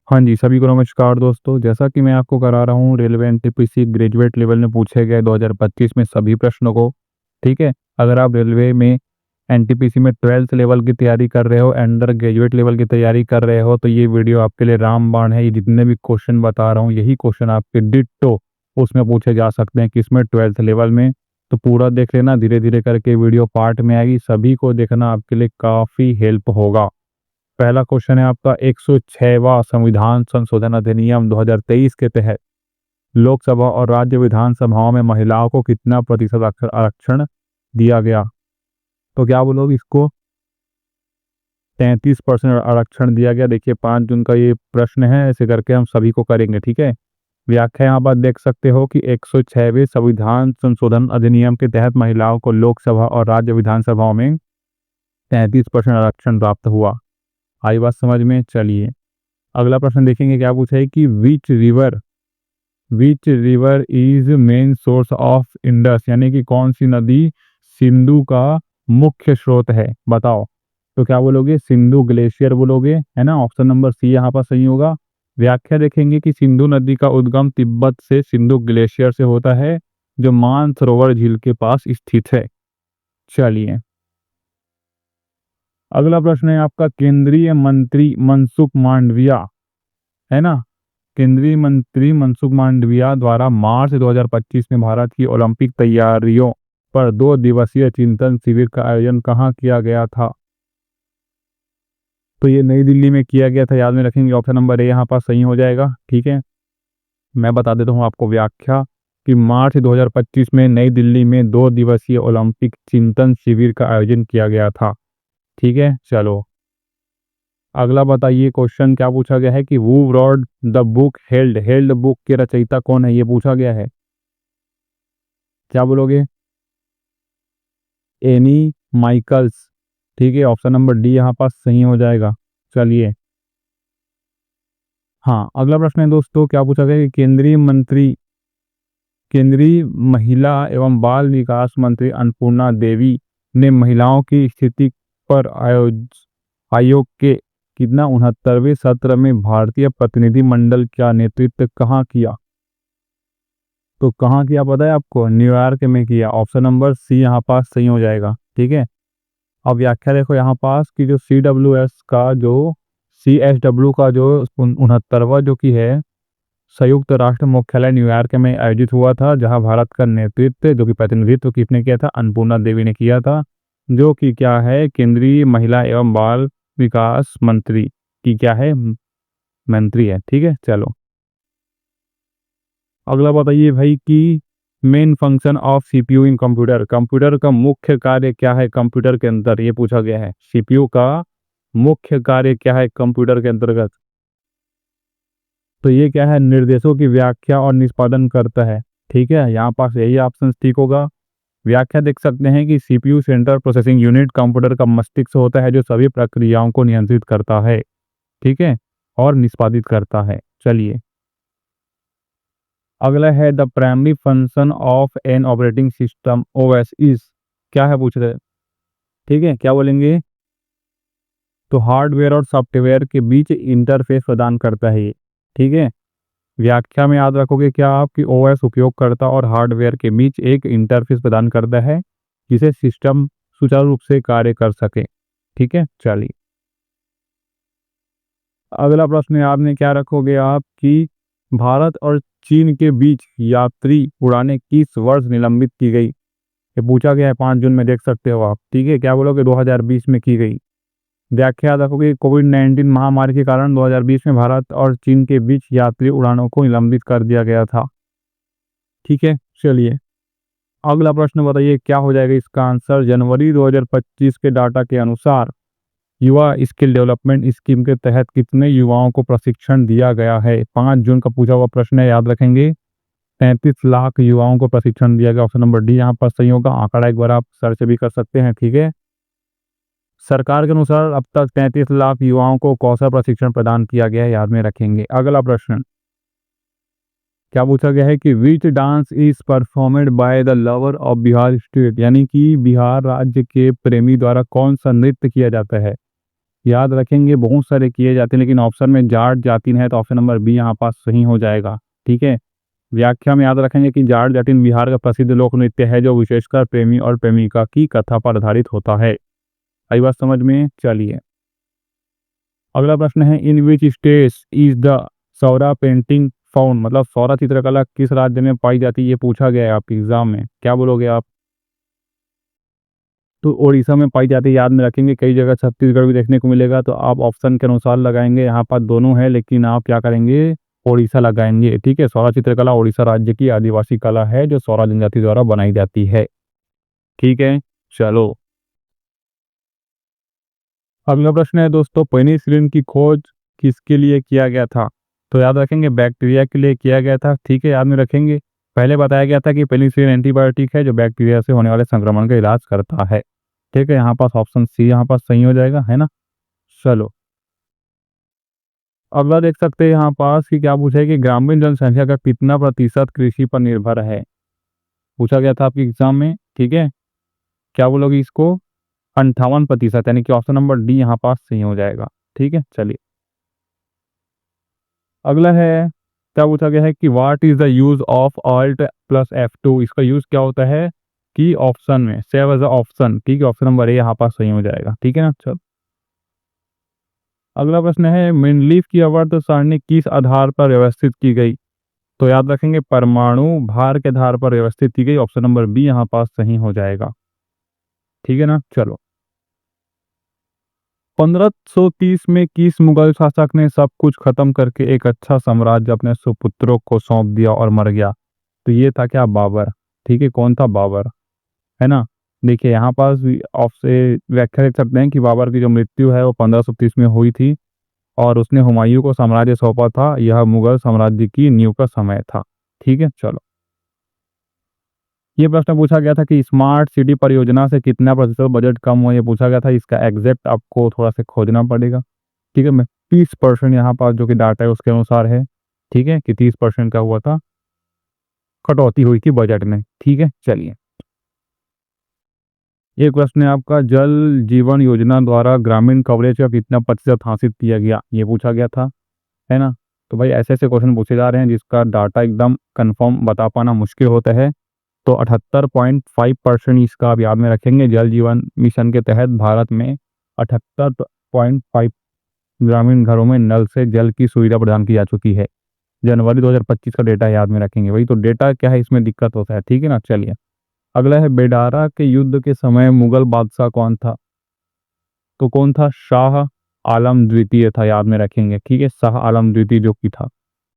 हाँ जी, सभी को नमस्कार दोस्तों। जैसा कि मैं आपको करा रहा हूँ रेलवे एनटीपीसी ग्रेजुएट लेवल में पूछे गए 2025 में सभी प्रश्नों को, ठीक है? अगर आप रेलवे में एनटीपीसी में 12th लेवल की तैयारी कर रहे हो, अंडर ग्रेजुएट लेवल की तैयारी कर रहे हो, तो ये वीडियो आपके लिए रामबाण है। ये जितने भी क्वेश्चन बता रहा हूँ, यही क्वेश्चन आपके डिट्टो उसमें पूछे जा सकते हैं, किसमें 12th लेवल में। तो पूरा देख लेना, धीरे-धीरे करके वीडियो पार्ट में आएगी, सभी को देखना आपके लिए काफ़ी हेल्प होगा। पहला क्वेश्चन है आपका 106वां संविधान संशोधन अधिनियम 2023 के तहत लोकसभा और राज्य विधानसभाओं में महिलाओं को कितना प्रतिशत आरक्षण दिया गया? तो क्या बोलोगे इसको? 33% आरक्षण दिया गया। देखिए 5 जून का ये प्रश्न है, ऐसे करके हम सभी को करेंगे, ठीक है? व्याख्या यहाँ पर देख सकते हो कि 106वें संविधान संशोधन अधिनियम के तहत महिलाओं को लोकसभा और राज्य विधानसभाओं में 33% आरक्षण प्राप्त हुआ। आई बात समझ में? चलिए अगला प्रश्न देखेंगे, क्या पूछा है कि which river is main source of Indus, यानी कि कौन सी नदी सिंधु का मुख्य स्रोत है? बताओ। तो क्या बोलोगे? सिंधु ग्लेशियर बोलोगे, है ना? ऑप्शन नंबर सी यहाँ पर सही होगा। व्याख्या देखेंगे कि सिंधु नदी का उद्गम तिब्बत से सिंधु ग्लेशियर से होता है, जो मानसरोवर झील के पास स्थित है। चलिए अगला प्रश्न है आपका, केंद्रीय मंत्री मनसुख मांडविया, है ना? केंद्रीय मंत्री मनसुख मांडविया द्वारा मार्च 2025 में भारत की ओलंपिक तैयारियों पर 2 दिवसीय चिंतन शिविर का आयोजन कहाँ किया गया था? तो ये नई दिल्ली में किया गया था, याद में रखेंगे। ऑप्शन नंबर ए यहाँ पास सही हो जाएगा, ठीक है? मैं बता देता हूँ आपको व्याख्या कि मार्च 2025 में नई दिल्ली में 2 दिवसीय ओलंपिक चिंतन शिविर का आयोजन किया गया था, ठीक है? चलो अगला बताइए, क्वेश्चन क्या पूछा गया है कि who rot the book held book के रचयिता कौन है, ये पूछा गया है। क्या बोलोगे? एनी माइकल्स, ठीक है? ऑप्शन नंबर डी यहाँ पास सही हो जाएगा। चलिए हाँ अगला प्रश्न है दोस्तों, क्या पूछा गया कि केंद्रीय महिला एवं बाल विकास मंत्री अन्नपूर्णा देवी ने महिलाओं की स्थिति पर आयोग के कितना 69वें सत्र में भारतीय प्रतिनिधि मंडल का नेतृत्व कहाँ किया? तो कहाँ किया पता है आपको? न्यूयॉर्क में किया। ऑप्शन नंबर सी यहाँ पास सही हो जाएगा, ठीक है? अब व्याख्या देखो यहाँ पास कि जो CSW का जो 69वां जो की है संयुक्त राष्ट्र मुख्यालय न्यूयॉर्क में आयोजित हुआ था, जहां भारत का नेतृत्व जो कि प्रतिनिधित्व किसने किया था? अन्नपूर्णा देवी ने किया था, जो कि क्या है? केंद्रीय महिला एवं बाल विकास मंत्री की क्या है? मंत्री है, ठीक है? चलो अगला बताइए भाई कि main function of CPU in computer, computer का मुख्य कार्य क्या है कंप्यूटर के अंदर? ये पूछा गया है। सीपीयू का मुख्य कार्य क्या है कंप्यूटर के अंतर्गत? तो ये क्या है? निर्देशों की व्याख्या और निष्पादन करता है, ठीक है? यहाँ पास यही ऑप्शन ठीक होगा। व्याख्या देख सकते हैं कि CPU central processing unit computer का मस्तिष्क होता है, जो सभी प्रक्रियाओं को नियंत्रित करता है, ठीक है, और निष्पादित करता है। चलिए अगला है the primary function of an operating system OS is, क्या है पूछ रहे? ठीक है, क्या बोलेंगे? तो हार्डवेयर और सॉफ्टवेयर के बीच इंटरफेस प्रदान करता है ये, ठीक है? व्याख्या में याद रखोगे क्या आप कि ओएस उपयोगकर्ता और हार्डवेयर के बीच एक इंटरफेस प्रदान करता है, जिसे सिस्टम सुचारू रूप से कार्य कर सके, ठीक है? चलिए अगला प्रश्न याद में क्या रखोगे आप कि भारत और चीन के बीच यात्री उड़ानें किस वर्ष निलंबित की गई? ये पूछा गया है 5 जून में, देख सकते हो आप, ठीक है? क्या बोलोगे? 2020 में की गई। व्याख्या याद रखोगे कोविड-19 महामारी के कारण 2020 में भारत और चीन के बीच यात्री उड़ानों को निलंबित कर दिया गया था, ठीक है? चलिए अगला प्रश्न बताइए, क्या हो जाएगा इसका आंसर? जनवरी 2025 के डाटा के अनुसार युवा स्किल डेवलपमेंट स्कीम के तहत कितने युवाओं को प्रशिक्षण दिया गया है? 5 जून का पूछा हुआ प्रश्न है, याद रखेंगे। 33 लाख युवाओं को प्रशिक्षण दिया गया। ऑप्शन नंबर डी यहाँ पर सही होगा। आंकड़ा एक बार आप सर्च भी कर सकते हैं, ठीक है? सरकार के अनुसार अब तक 33 लाख युवाओं को कौशल प्रशिक्षण प्रदान किया गया है, याद में रखेंगे। अगला प्रश्न क्या पूछा गया है कि which dance is performed by the lover of Bihar state, यानी कि बिहार राज्य के प्रेमी द्वारा कौन सा नृत्य किया जाता है? याद रखेंगे बहुत सारे किए जाते हैं, लेकिन ऑप्शन में जाट जातिन है तो ऑप्शन नंबर बी यहाँ पास सही हो जाएगा। ठीक है, व्याख्या में याद रखेंगे कि जाट जाटिन बिहार का प्रसिद्ध लोक नृत्य है जो विशेषकर प्रेमी और प्रेमिका की कथा पर आधारित होता है। आई बात समझ में? चलिए अगला प्रश्न है, in which states is the Saura painting found, मतलब सौरा चित्रकला किस राज्य में पाई जाती है, ये पूछा गया है आपके एग्जाम में, क्या बोलोगे आप? तो उड़ीसा में पाई जाती है, याद में रखेंगे। कई जगह छत्तीसगढ़ भी देखने को मिलेगा, तो आप ऑप्शन के अनुसार लगाएंगे। यहाँ पर दोनों है, लेकिन आप क्या करेंगे, उड़ीसा लगाएंगे। ठीक है, सौरा चित्रकला उड़ीसा राज्य की आदिवासी कला है जो सौरा जनजाति द्वारा बनाई जाती है। ठीक है, चलो अगला प्रश्न है दोस्तों, पेनिसिलिन की खोज किसके लिए किया गया था? तो याद रखेंगे बैक्टीरिया के लिए किया गया था। ठीक है, याद में रखेंगे। पहले बताया गया था कि पेनिसिलिन एंटीबायोटिक है जो बैक्टीरिया से होने वाले संक्रमण का इलाज करता है। ठीक है, यहाँ पास ऑप्शन सी यहाँ पास सही हो जाएगा, है ना। चलो अगला देख सकते हैं यहाँ पास कि क्या पूछा है कि ग्रामीण जनसंख्या का कितना प्रतिशत कृषि पर निर्भर है, पूछा गया था आपके एग्जाम में। ठीक है, क्या बोलोगे इसको? 58%, यानी कि ऑप्शन नंबर डी यहाँ पास सही हो जाएगा। ठीक है, चलिए अगला है, क्या पूछा गया है कि what is the use of alt plus F2, इसका यूज क्या होता है कि ऑप्शन में सेव एज ऑप्शन। ठीक है, ऑप्शन नंबर ए यहाँ पास सही हो जाएगा। ठीक है ना। चल अगला प्रश्न है, मेंडलीफ की आवर्त सारणी किस आधार पर व्यवस्थित की गई? तो याद रखेंगे परमाणु भार के आधार पर व्यवस्थित की गई। ऑप्शन नंबर बी यहाँ पास सही हो जाएगा। ठीक है ना। चलो 1530 में किस मुगल शासक ने सब कुछ खत्म करके एक अच्छा साम्राज्य अपने सुपुत्रों को सौंप दिया और मर गया? तो ये था क्या? बाबर। ठीक है, कौन था? बाबर, है ना। देखिए यहाँ पास भी आपसे व्याख्या देख सकते हैं कि बाबर की जो मृत्यु है वो 1530 में हुई थी और उसने हुमायूं को साम्राज्य सौंपा था। यह मुगल साम्राज्य की नींव का समय था। ठीक है, चलो ये प्रश्न पूछा गया था कि स्मार्ट सिटी परियोजना से कितना प्रतिशत बजट कम हुआ, ये पूछा गया था। इसका एग्जैक्ट आपको थोड़ा सा खोजना पड़ेगा। ठीक है, मैं 30% यहाँ पास जो कि डाटा है उसके अनुसार है। ठीक है, कि 30% का हुआ था, कटौती हुई थी बजट में। ठीक है, चलिए एक प्रश्न है आपका, जल जीवन योजना द्वारा ग्रामीण कवरेज का कितना प्रतिशत हासिल किया गया, ये पूछा गया था, है ना। तो भाई ऐसे ऐसे क्वेश्चन पूछे जा रहे हैं जिसका डाटा एकदम कंफर्म बता पाना मुश्किल होता है। तो 78.5% इसका आप याद में रखेंगे। जल जीवन मिशन के तहत भारत में 78.5 ग्रामीण घरों में नल से जल की सुविधा प्रदान की जा चुकी है। जनवरी 2025 का डेटा याद में रखेंगे। वही तो डेटा क्या है, इसमें दिक्कत होता है। ठीक है ना। चलिए अगला है, बेडारा के युद्ध के समय मुगल बादशाह कौन था? तो कौन था? शाह आलम द्वितीय था, याद में रखेंगे। ठीक है, शाह आलम द्वितीय जो कि था।